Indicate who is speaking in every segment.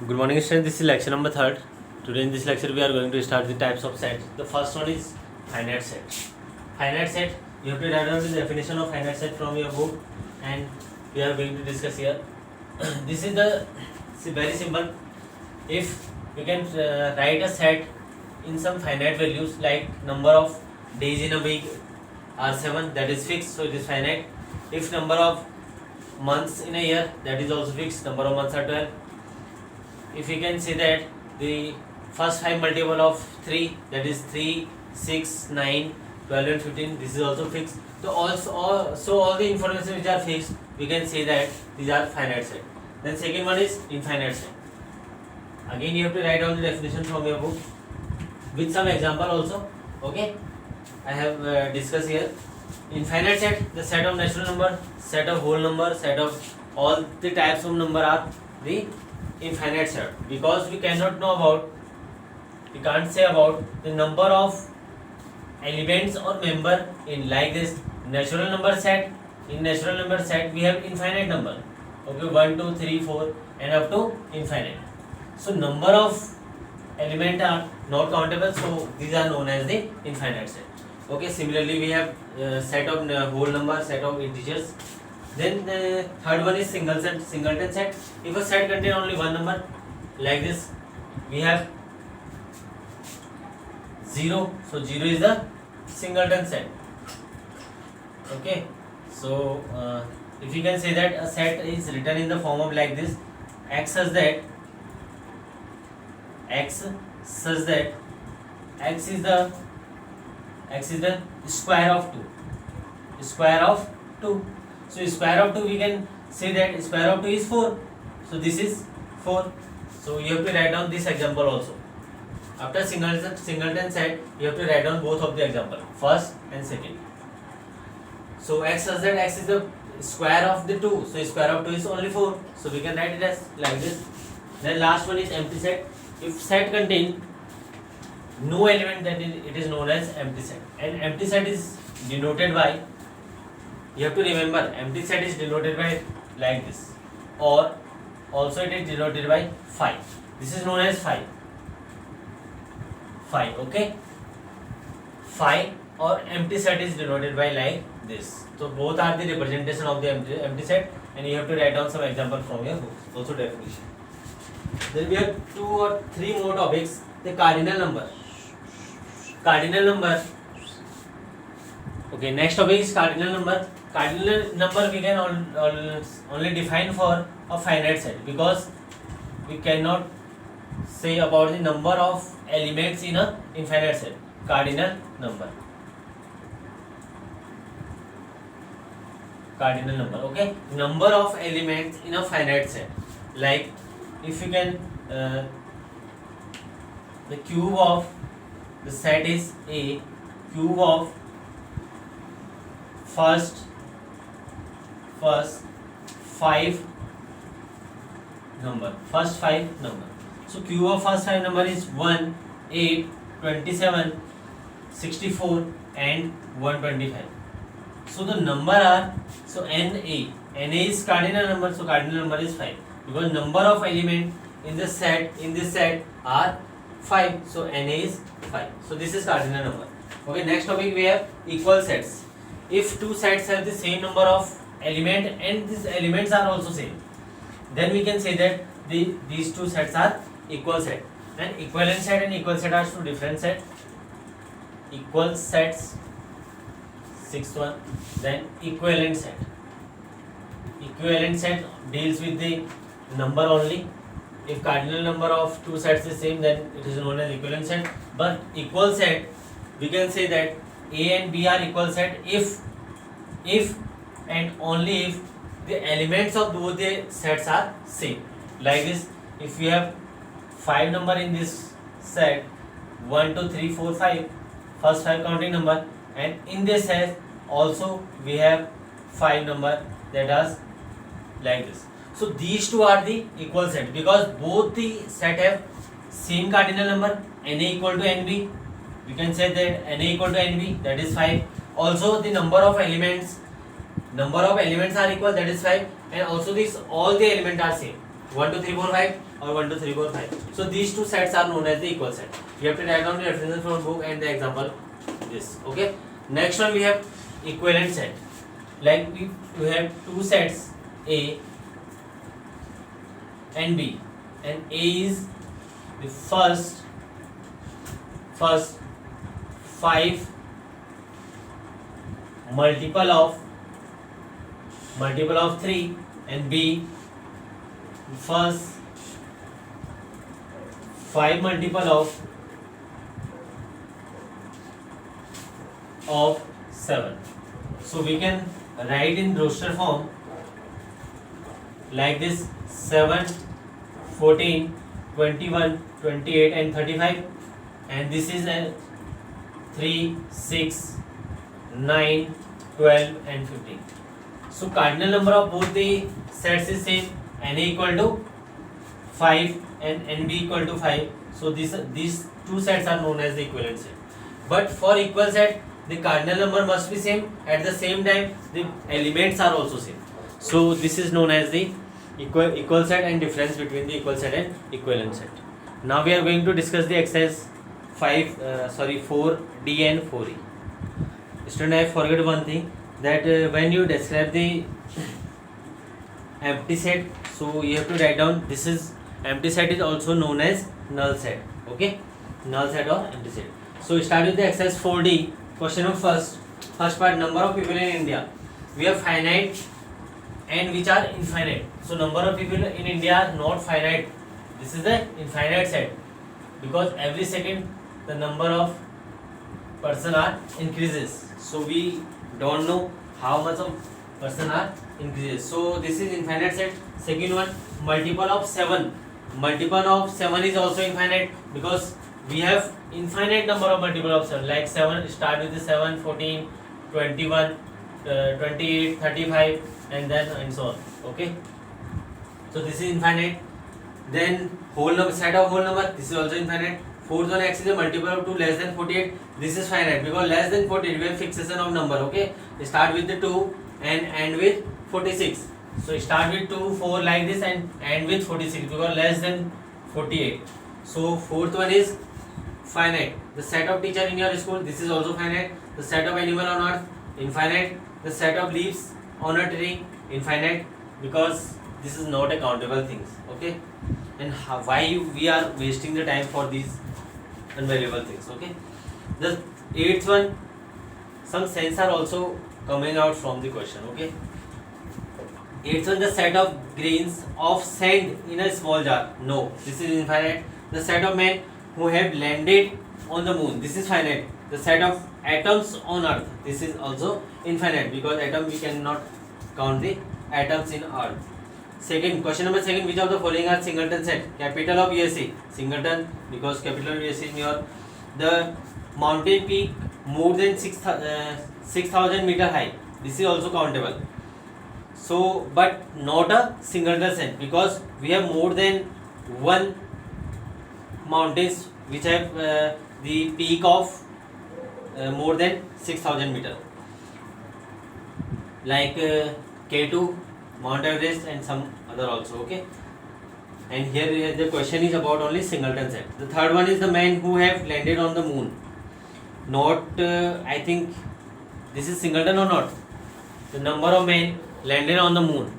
Speaker 1: Good morning, students. This is lecture number 3rd. Today in this lecture we are going to start the types of sets. The first one is finite set. Finite set, you have to write down the definition of finite set from your book, and we are going to discuss here. This is very simple. If we can write a set in some finite values like number of days in a week are 7, that is fixed, so it is finite. If number of months in a year, that is also fixed, number of months are 12. If we can see that the first 5 multiple of 3, that is 3, 6, 9, 12 and 15, this is also fixed. So all the information which are fixed, we can say that these are finite set. Then second one is infinite set. Again you have to write down the definition from your book with some example also. Okay, I have discussed here. Infinite set, the set of natural number, set of whole number, set of all the types of number are the infinite set, because we cannot know about, we can't say about the number of elements or member in like this natural number set. In natural number set we have infinite number, okay, 1 2 3 4 and up to infinite. So number of element are not countable, so these are known as the infinite set. Okay, similarly we have set of whole number, set of integers. Then the third one is singleton set. If a set contain only one number, like this, we have 0, so 0 is the singleton set. Okay, so if you can say that a set is written in the form of like this, x such that x is the square of 2. So square of 2, we can say that square of 2 is 4. So this is 4. So you have to write down this example also. After singleton set, you have to write down both of the example, first and second. So x such that x is the square of the 2. So square of 2 is only 4. So we can write it as like this. Then last one is empty set. If set contain no element, then it is known as empty set. And empty set is denoted by, you have to remember, empty set is denoted by like this, or also it is denoted by 5. This is known as 5. Okay, 5 or empty set is denoted by like this. So both are the representation of the empty set, and you have to write down some example from your book, also definition. Then we have 2 or 3 more topics. The cardinal number. Okay, next topic is cardinal number. Cardinal number we can only define for a finite set, because we cannot say about the number of elements in a infinite set. Cardinal number, okay, number of elements in a finite set. Like if you can the cube of the set is A, cube of first 5 number. So cube of first 5 number is 1, 8, 27, 64 and 125. So the number are, so NA is cardinal number, so cardinal number is 5, because number of element in this set are 5, so NA is 5. So this is cardinal number. Okay, next topic we have equal sets. If two sets have the same number of element and these elements are also same, then we can say that these two sets are equal set. And equivalent set and equal set are two different sets. Equal sets, sixth one. Then equivalent set. Equivalent set deals with the number only. If cardinal number of two sets is same, then it is known as equivalent set. But equal set, we can say that A and B are equal set if and only if the elements of both the sets are same. Like this, if we have 5 number in this set, 1 2 3 4 5, first 5 counting number, and in this set also we have 5 number that are like this. So these two are the equal set, because both the set have same cardinal number, Na equal to Nb. We can say that Na equal to Nb, that is 5. Also the number of elements are equal, that is 5, and also this all the elements are same. 1 2 3 4 5 or 1 2 3 4 5. So these two sets are known as the equal set. You have to write down the definition from book and the example this. Okay. Next one we have equivalent set. Like we have two sets A and B, and A is the first 5 multiple of 3, and B first 5 multiple of 7. So we can write in roster form like this: 7, 14, 21, 28 and 35, and this is a 3, 6, 9, 12 and 15. So cardinal number of both the sets is same, Na equal to 5 and Nb equal to 5. So these two sets are known as the equivalent set. But for equal set, the cardinal number must be same. At the same time, the elements are also same. So this is known as the equal set and difference between the equal set and equivalent set. Now we are going to discuss the exercise 4D and 4E. Student, I forget one thing, that when you describe the empty set, so you have to write down this is empty set is also known as null set. Okay, null set or empty set. So start with the exercise 4D. Question of first part: number of people in India. We have finite and which are infinite. So number of people in India are not finite. This is the infinite set, because every second the number of person are increases. So we don't know how much of person are increases. So this is infinite set. Second one, multiple of 7. Multiple of 7 is also infinite, because we have infinite number of multiple of 7. Like 7, start with the 7, 14, 21, 28, 35 and then and so on. Okay. So this is infinite. Then whole number, set of whole number, this is also infinite. Fourth one, x is a multiple of 2 less than 48. This is finite, because less than 48 we have fixation of number. Okay, start with the 2 and end with 46. So start with 2, 4 like this and end with 46, because less than 48. So fourth one is finite. The set of teacher in your school, this is also finite. The set of animal on earth, infinite. The set of leaves on a tree, infinite, because this is not a countable things. Okay, and why we are wasting the time for these unvaluable things. Okay. The eighth one, some sense are also coming out from the question. Okay. Eighth one, the set of grains of sand in a small jar. No, this is infinite. The set of men who have landed on the moon, this is finite. The set of atoms on earth, this is also infinite, because atom we cannot count the atoms in earth. Second, question number second, which of the following are singleton set? Capital of USA, singleton, because capital of USA is New York. The mountain peak more than 6,000 meter high, this is also countable. So, but not a singleton set, because we have more than one mountains which have the peak of more than 6,000 meter, like K2, Mount Everest and some other also. Okay, and here the question is about only singleton set. The third one is the men who have landed on the moon. Not I think this is singleton or not. The number of men landed on the moon.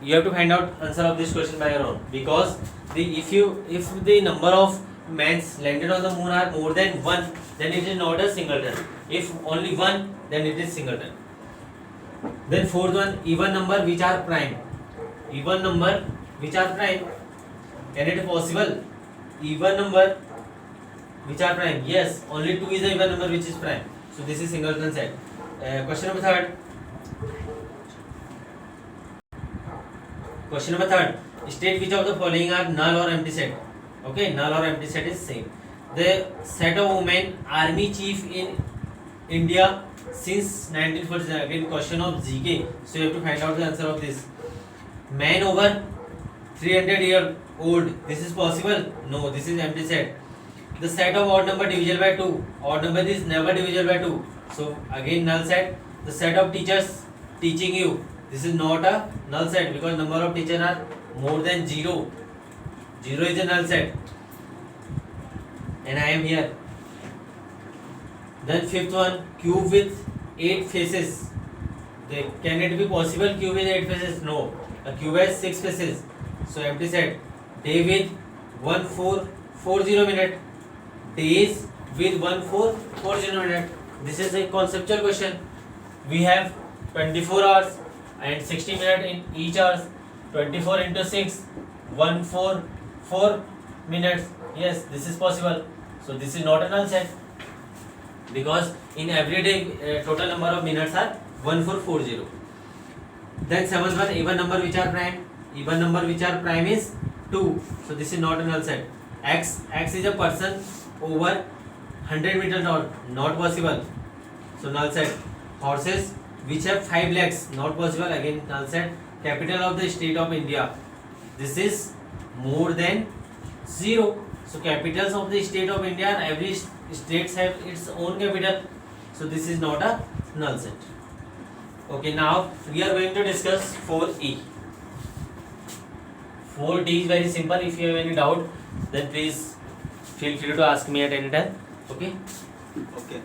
Speaker 1: You have to find out answer of this question by your own, because if the number of men landed on the moon are more than 1, then it is not a singleton. If only 1, then it is singleton. Then fourth one, even number which are prime. Even number which are prime. Can it be possible? Even number which are prime. Yes, only 2 is the even number which is prime. So this is singleton set. Question number third. Question number third. State which of the following are null or empty set. Okay, null or empty set is same. The set of women army chief in India since 1947. Again, question of GK. So you have to find out the answer of this. Man over 300 year old. This is possible? No, this is empty set. The set of odd number divisible by 2. Odd number is never divisible by 2. So again null set. The set of teachers teaching you. This is not a null set, because number of teachers are more than 0. 0 is a null set, and I am here. Then fifth one, cube with 8 faces. Can it be possible cube with 8 faces? No. A cube has 6 faces. So empty set. Day with 1440 minute. Days with 1440 minute. This is a conceptual question. We have 24 hours and 60 minutes in each hour. 24 into 6, 144 minutes. Yes, this is possible. So this is not a null set, because in every day total number of minutes are 1440. Then seventh one, even number which are prime. Even number which are prime is 2. So this is not a null set. X is a person over 100 meters, not possible. So null set. Horses which have 5 legs, not possible, again null set. Capital of the state of India. This is more than 0. So capitals of the state of India, every states have its own capital. So this is not a null set. Okay, now we are going to discuss 4E. 4D is very simple. If you have any doubt, then please feel free to ask me at any time. Okay.
Speaker 2: Okay.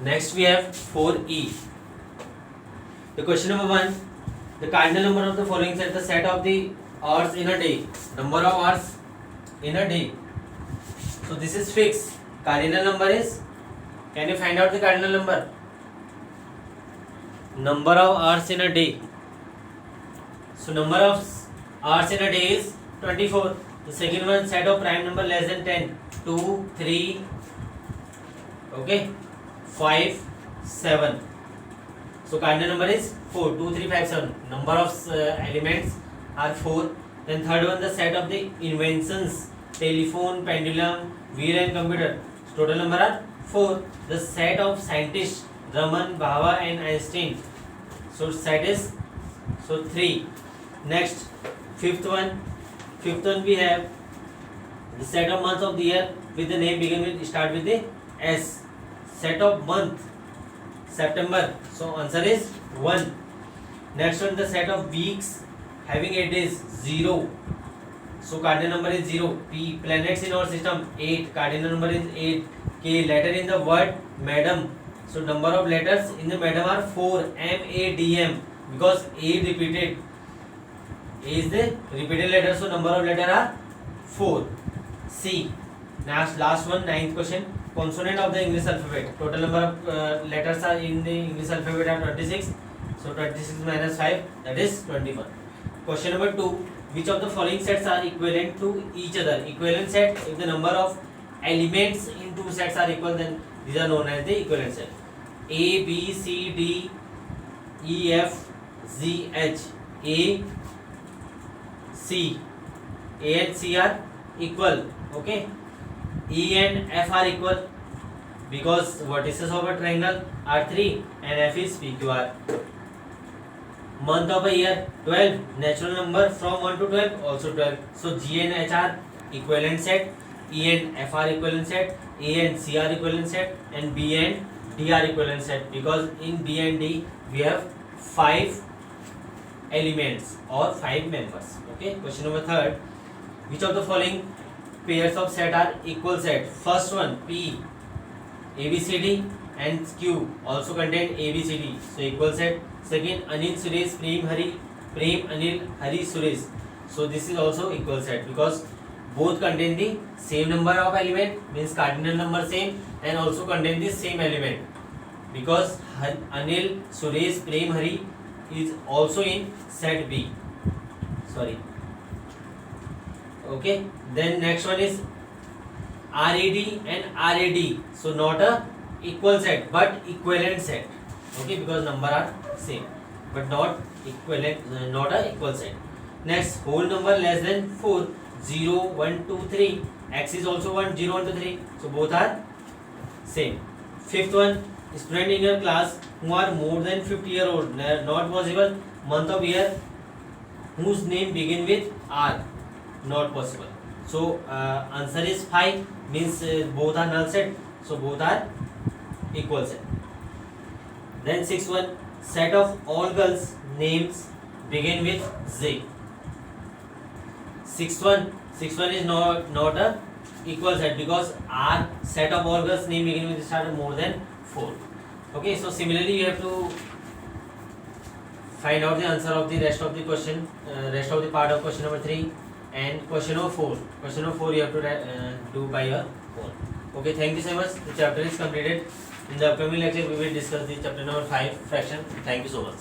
Speaker 1: Next we have 4E. The question number 1. The cardinal number of the following set, the set of the hours in a day. Number of hours in a day. So this is fixed. Cardinal number is, can you find out the cardinal number? Number of hours in a day. So number of hours in a day is 24. The second one, set of prime number less than 10. 2, 3, okay, 5, 7. So cardinal number is 4. 2, 3, 5, 7. Number of elements are 4. Then third one, the set of the inventions, telephone, pendulum, wheel and computer. So total number are 4. The set of scientists, Raman, Bhava and Einstein. So set is 3. Next, fifth one we have the set of months of the year with the name begin with, start with the S. Set of month, September. So answer is 1. Next one, the set of weeks having 8 days, 0. So cardinal number is 0. P. Planets in our system, 8. Cardinal number is 8. K. Letter in the word madam. So number of letters in the madam are 4. M-A-D-M. Because A repeated. A is the repeated letter. So number of letters are 4. C. Last one, 9th question. Consonant of the English alphabet. Total number of letters are in the English alphabet are 26. So 26 minus 5, that is 21. Question number 2. Which of the following sets are equivalent to each other? Equivalent set, if the number of elements in two sets are equal, then these are known as the equivalent set. A, B, C, D, E, F, Z, H. A, C. A and C are equal. Okay. E and F are equal because vertices of a triangle are 3 and F is PQR. Month of a year, 12. Natural number from 1 to 12, also 12. So G and H are equivalent set, E and F are equivalent set, A and C are equivalent set, and B and D are equivalent set, because in B and D we have 5 elements or 5 members. Okay. Question number 3. Which of the following pairs of set are equal set? First one, P, ABCD and Q also contain ABCD, so equal set. Second, Anil, Suresh, Prem, Hari, Prem, Anil, Hari, Suresh. So this is also equal set because both contain the same number of element, means cardinal number same, and also contain the same element, because Anil, Suresh, Prem, Hari is also in set B. Sorry. Okay. Then next one is RAD and RAD. So not a equal set but equivalent set. Okay, because number are same but not equivalent, not a equal set. Next, whole number less than 4, 0, 1, 2, 3. X is also 1, 0, 1, 2, 3. So both are same. Fifth one, student in your class who are more than 50-year-old, not possible. Month of year whose name begin with R, not possible. So answer is 5, means both are null set, so both are equal set. Then sixth one, set of all girls names begin with Z. Sixth one is not a equal set because our set of organs name beginning with start more than 4. Okay, so similarly you have to find out the answer of the rest of the question, rest of the part of question number 3 and question number 4. Question number 4 you have to do by your own. Okay, thank you so much. The chapter is completed. In the upcoming lecture we will discuss the chapter number 5 fraction. Thank you so much.